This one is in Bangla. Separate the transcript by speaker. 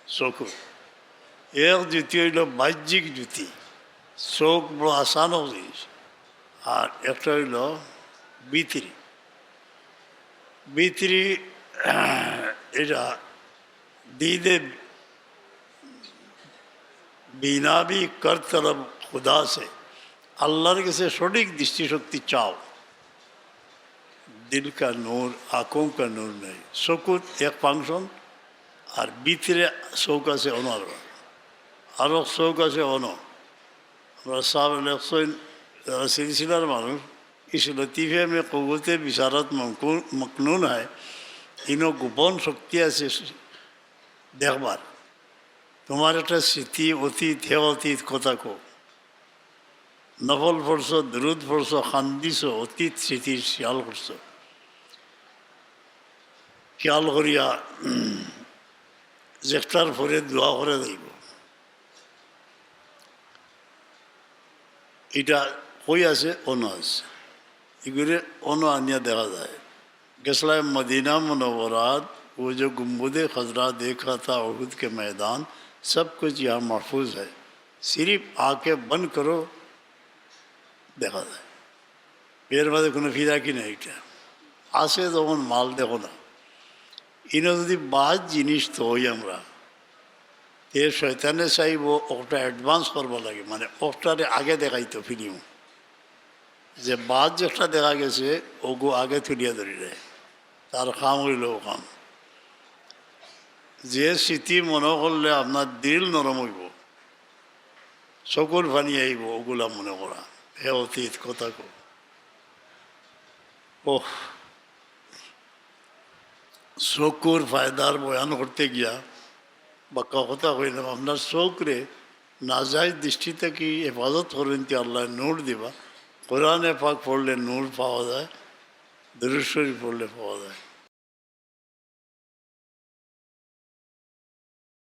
Speaker 1: চকু এক জুতি হইল বাহ্যিক জুতি, চোখ বড় আসানো জিনিস, আর একটা হইল ভিতরি। ভিতরি এটা दीदे बिना भी कर तरफ खुदा से अल्लाह के से सटीक दृष्टिशक्ति चाओ। दिल का नूर, आँखों का नूर नहीं। सुकुत एक फंक्शन और भीतरे सौका से अनर और सौका से अनो हमारा साहब सिलसिलार मानुष इस लतीफ़े में क़ुव्वत बिशारत मकनून है। इनो गोपन शक्ति से देखबार তোমার একটা স্মৃতি অতীত হে অতীত কথা কো, নফল পড়ছ, দরুদ পড়ছ, খান্দিছ, অতীত স্মৃতির খেয়াল করছ, খেয়াল করিয়া জেকটার পরে দোয়া করে দেব। এটা কই আছে? অন আছে। এগুলি অন আনিয়া দেখা যায়। গেছলাম মদিনা মুনव्वरात, वो जो गुम्बद खजरा देखा था उहुद के मैदान, सब कुछ यहाँ महफूज है। सिर्फ आँखें बंद करो देखा जाए। এর মাঝে কোনো ফিরাকি নেই। এটা আসে তখন মাল দেখো না। ইনো যদি বাজ জিনিস তো হই আমরা এর শয়তানে চাইব ওটা অ্যাডভান্স করবো লাগে, মানে ওটারে আগে দেখাইতো ফিলিম, যে বাজ যেটা দেখা গেছে ওগো আগে তুলিয়া ধরি দেয়, তার কাম হইল ও কাম। যে স্মৃতি মনে করলে আপনার দিল নরম হইব, চকুর পানি আইব, ওগুলা মনে করা হে অতীত কথা কো। ওহ, চকুর ফায়দার বয়ান করতে গিয়া বাক্কা কথা কইলাম, আপনার চোখরে নাজাইজ দৃষ্টি থেকে হেফাজত করবেন তি আল্লাহ নূর দিবা। কোরআনে পাক পড়লে নূর পাওয়া যায়, দুরূদ শরীফ পড়লে পাওয়া যায়।